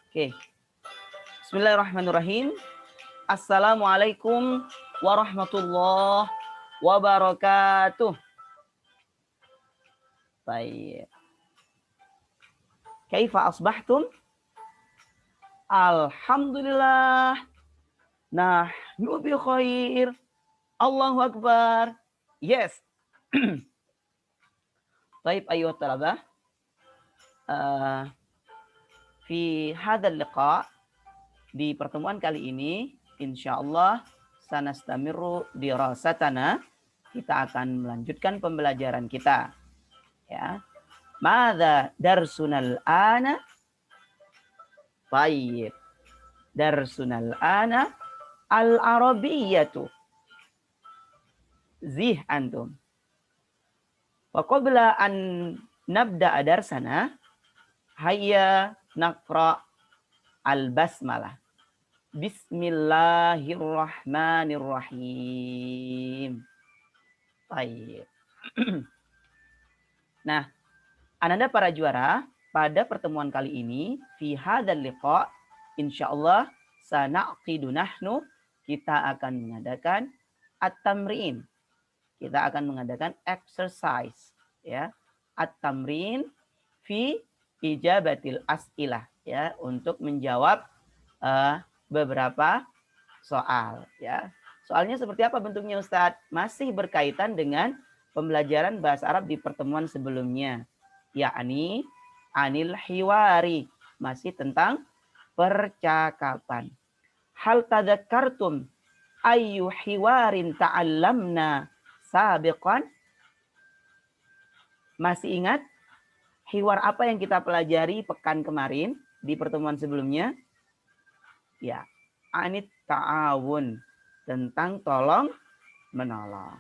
Oke. Bismillahirrahmanirrahim. Assalamualaikum warahmatullahi wabarakatuh. Baik. Kaifa asbahtum? Alhamdulillah. Nahnu bi khair. Allahu akbar. Yes. Baik ayuhat talabah. Fi hadzal liqa, di pertemuan kali ini insyaallah sanastamiru dirasatana, kita akan melanjutkan pembelajaran kita. Ya. Madza darsunal ana? Baik. Darsunal ana al-arabiyyatu. Zih antum. Wa qabla an nabda darsana, hayya naqra al-basmalah. Bismillahirrahmanirrahim. Baik. Nah, ananda para juara, pada pertemuan kali ini fi hadzal liqa insyaallah sanaqidu nahnu, kita akan mengadakan at-tamrin. Kita akan mengadakan exercise, ya. At-tamrin fi ijabatil as'ilah, ya, untuk menjawab beberapa soal, ya. Soalnya seperti apa bentuknya Ustadz? Masih berkaitan dengan pembelajaran bahasa Arab di pertemuan sebelumnya, yakni anil hiwari, masih tentang percakapan. Hal tadzakartum ayyu hiwarin ta'allamna sabiqan? Masih ingat hiwar apa yang kita pelajari pekan kemarin di pertemuan sebelumnya? Ya, anit ta'awun, tentang tolong menolong.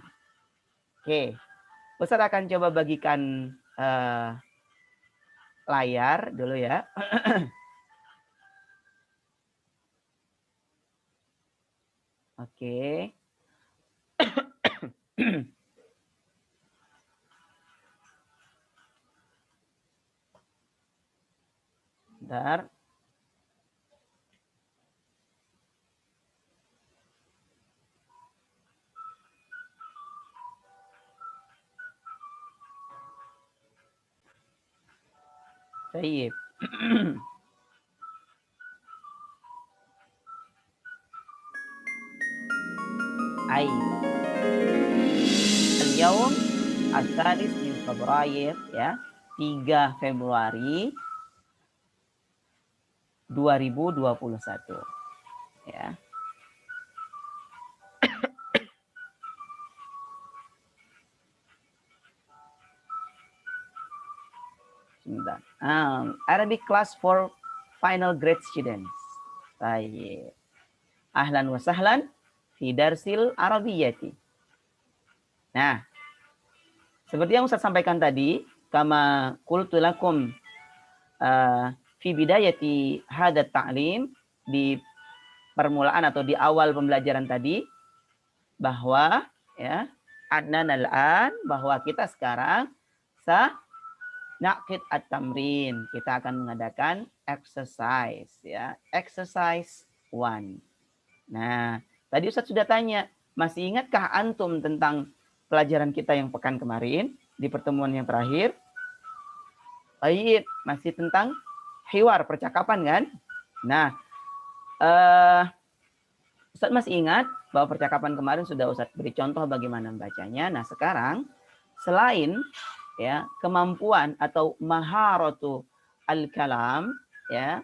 Oke, Ustaz akan coba bagikan layar dulu ya. Oke. Bentar. Baik. Aib. Al-yawm al-thalis min Februari, ya. 3 Februari 2021. Ya. Arabic class for final grade students. Baik. Ahlan wa sahlan fi darsil arabiyyati. Nah, seperti yang Ustaz sampaikan tadi, kama qultu lakum fi bidayati hadat ta'lim, di permulaan atau di awal pembelajaran tadi, bahwa ya adnan al-an, bahwa kita sekarang naqid at-tamrin, kita akan mengadakan exercise, ya, exercise 1. Nah, tadi Ustaz sudah tanya, masih ingatkah antum tentang pelajaran kita yang pekan kemarin di pertemuan yang terakhir? Baik, masih tentang hiwar, percakapan kan? Nah, Ustaz masih ingat bahwa percakapan kemarin sudah Ustaz beri contoh bagaimana membacanya. Nah, sekarang selain ya kemampuan atau maharatu al-kalam, ya,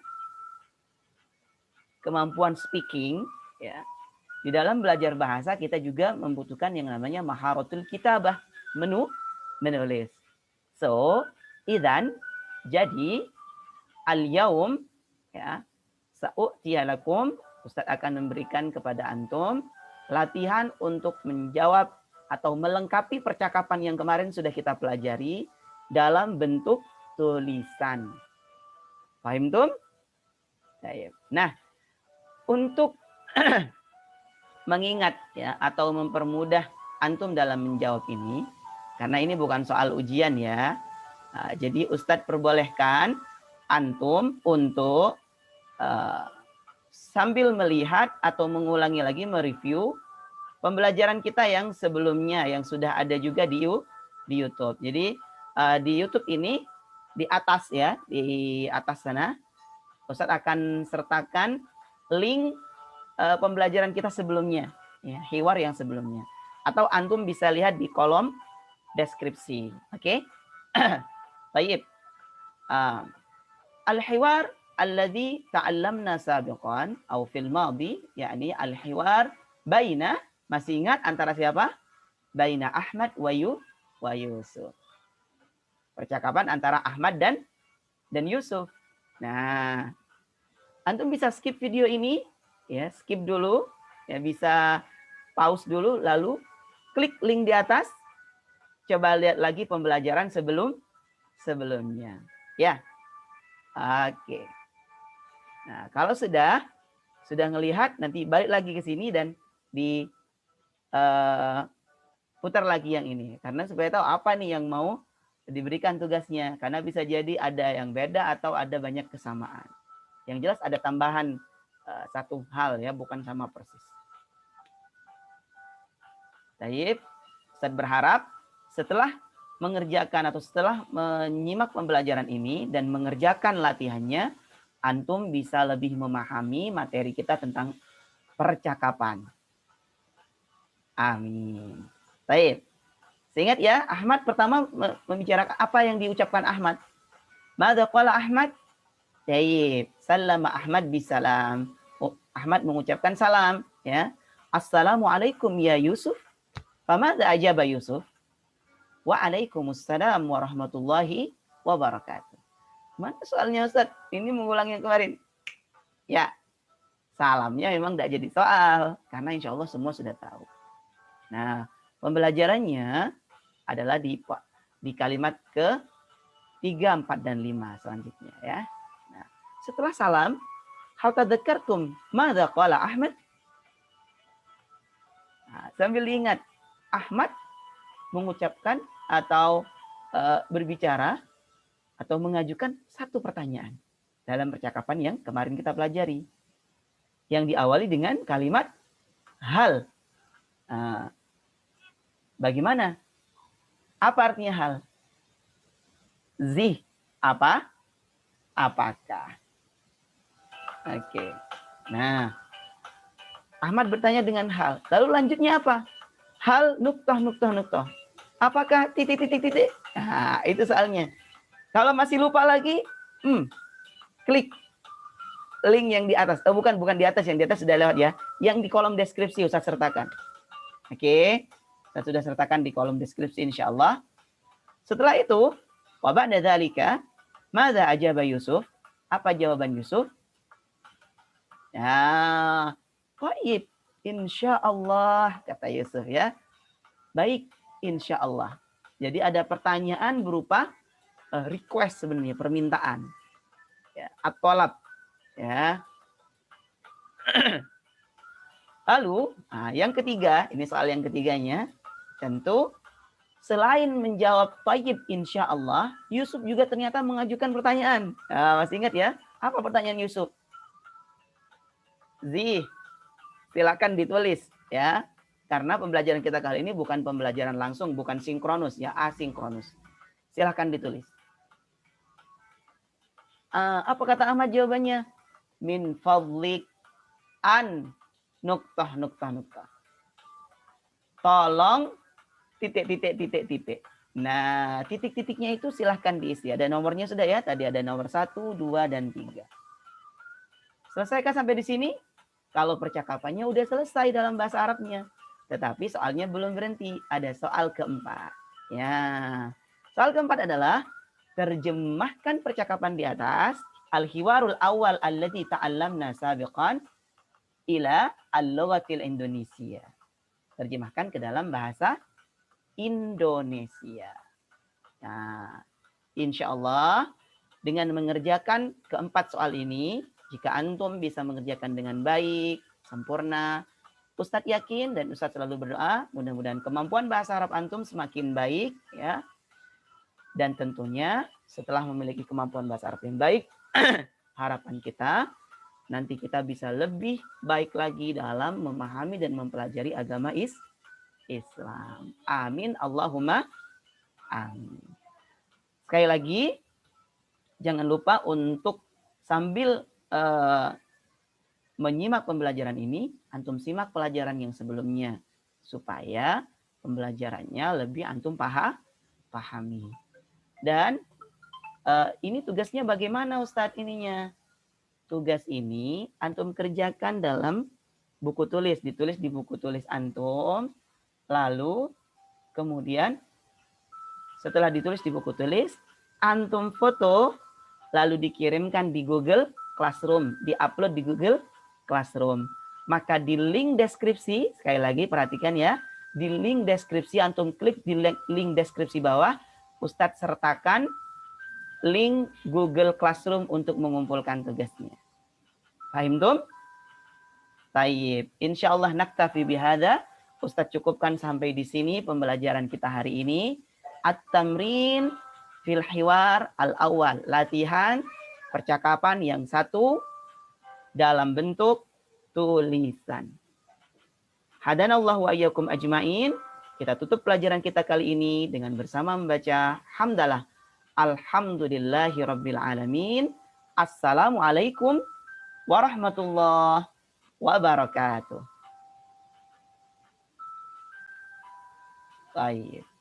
kemampuan speaking, ya, di dalam belajar bahasa kita juga membutuhkan yang namanya maharatul kitabah, menulis. So, idzan, jadi al-yaum, ya, sa'utiyalakum, Ustaz akan memberikan kepada antum latihan untuk menjawab atau melengkapi percakapan yang kemarin sudah kita pelajari dalam bentuk tulisan. Paham tum? Nah, untuk mengingat ya atau mempermudah antum dalam menjawab ini, karena ini bukan soal ujian ya. Nah, jadi Ustadz perbolehkan antum untuk uh, sambil melihat atau mengulangi lagi mereview pembelajaran kita yang sebelumnya yang sudah ada juga di YouTube. Jadi di YouTube ini di atas ya, di atas sana Ustadz akan sertakan link pembelajaran kita sebelumnya, ya, hiwar yang sebelumnya. Atau antum bisa lihat di kolom deskripsi. Oke? Baik. Al-hiwar alladhi ta'allamna sabiqan atau fil madi, yakni al-hiwar baina, masih ingat antara siapa? Baina Ahmad wa Yusuf. Percakapan antara Ahmad dan Yusuf. Nah, antum bisa skip video ini, ya, skip dulu, ya, bisa pause dulu, lalu klik link di atas, coba lihat lagi pembelajaran sebelumnya, ya. Oke. Nah, kalau sudah ngelihat, nanti balik lagi ke sini dan di putar lagi yang ini, karena supaya tahu apa nih yang mau diberikan tugasnya, karena bisa jadi ada yang beda atau ada banyak kesamaan. Yang jelas ada tambahan satu hal, ya, bukan sama persis. Baik, Ustaz berharap setelah mengerjakan atau setelah menyimak pembelajaran ini dan mengerjakan latihannya, antum bisa lebih memahami materi kita tentang percakapan. Amin. Baik. Seingat ya, Ahmad pertama membicarakan apa yang diucapkan Ahmad. Mada qala Ahmad? Baik. Sallama Ahmad bisalam. Ahmad mengucapkan salam, ya. Assalamualaikum ya Yusuf. Famada ajaba Yusuf? Waalaikumsalam warahmatullahi wabarakatuh. Mana soalnya Ustaz? Ini mengulang yang kemarin. Ya, salamnya memang tidak jadi soal, karena insya Allah semua sudah tahu. Nah, pembelajarannya adalah di kalimat ke 3, 4, dan 5 selanjutnya, ya. Nah, setelah salam, hal tadzakartum madza qala Ahmad? Nah, sambil ingat, Ahmad mengucapkan atau berbicara atau mengajukan satu pertanyaan dalam percakapan yang kemarin kita pelajari, yang diawali dengan kalimat hal. Bagaimana? Apa artinya hal? Zih, apa? Apakah? Oke. Nah, Ahmad bertanya dengan hal. Lalu lanjutnya apa? Hal nuktah. Apakah titik. Nah, itu soalnya. Kalau masih lupa lagi, klik link yang di atas. Oh, bukan di atas, yang di atas sudah lewat ya. Yang di kolom deskripsi Ustaz sertakan. Oke. Saya sudah sertakan di kolom deskripsi insyaallah. Setelah itu, wa ba'da dzalika, madza ajaba Yusuf? Apa jawaban Yusuf? Ya, baik, insyaallah, kata Yusuf, ya. Baik, insyaallah. Jadi ada pertanyaan berupa request sebenarnya, permintaan. Ya, at-thalab, ya. Lalu, yang ketiga, ini soal yang ketiganya, tentu selain menjawab tayyib insyaallah, Yusuf juga ternyata mengajukan pertanyaan. Masih ingat ya? Apa pertanyaan Yusuf? Zih, silakan ditulis, ya. Karena pembelajaran kita kali ini bukan pembelajaran langsung, bukan sinkronus, ya, asinkronus. Silakan ditulis. Apa kata Ahmad jawabannya? Min fadlik an nuktah. Tolong titik. Nah, titik-titiknya itu silahkan diisi. Ada nomornya sudah ya. Tadi ada nomor 1, 2, dan 3. Selesaikan sampai di sini? Kalau percakapannya udah selesai dalam bahasa Arabnya. Tetapi soalnya belum berhenti. Ada soal keempat. Ya. Soal keempat adalah terjemahkan percakapan di atas. Al-hiwarul awal alladzi ta'allamna sabiqan ila al-lughatil Indonesia. Terjemahkan ke dalam bahasa Indonesia. Nah, insya Allah dengan mengerjakan keempat soal ini, jika antum bisa mengerjakan dengan baik, sempurna, Ustadz yakin dan Ustadz selalu berdoa, mudah-mudahan kemampuan bahasa Arab antum semakin baik, ya. Dan tentunya setelah memiliki kemampuan bahasa Arab yang baik, harapan kita nanti kita bisa lebih baik lagi dalam memahami dan mempelajari agama Islam. Amin. Allahumma amin. Sekali lagi, jangan lupa untuk sambil menyimak pembelajaran ini, antum simak pelajaran yang sebelumnya supaya pembelajarannya lebih antum pahami. Dan ini tugasnya bagaimana Ustadz ininya? Tugas ini antum kerjakan dalam buku tulis, ditulis di buku tulis antum, lalu kemudian setelah ditulis di buku tulis, antum foto, lalu dikirimkan di Google Classroom, diupload di Google Classroom. Maka di link deskripsi, sekali lagi perhatikan ya, di link deskripsi antum klik di link deskripsi bawah, Ustadz sertakan link Google Classroom untuk mengumpulkan tugasnya. Paham tum? Taib. Insyaallah naktafi bihada. Ustadz cukupkan sampai di sini pembelajaran kita hari ini. At-tamrin fil hiwar al-awwal. Latihan percakapan yang satu dalam bentuk tulisan. Hadanallahu wa iyyakum ajmain. Kita tutup pelajaran kita kali ini dengan bersama membaca hamdalah. Alhamdulillahi rabbil alamin. Assalamualaikum warahmatullahi wabarakatuh. Baik.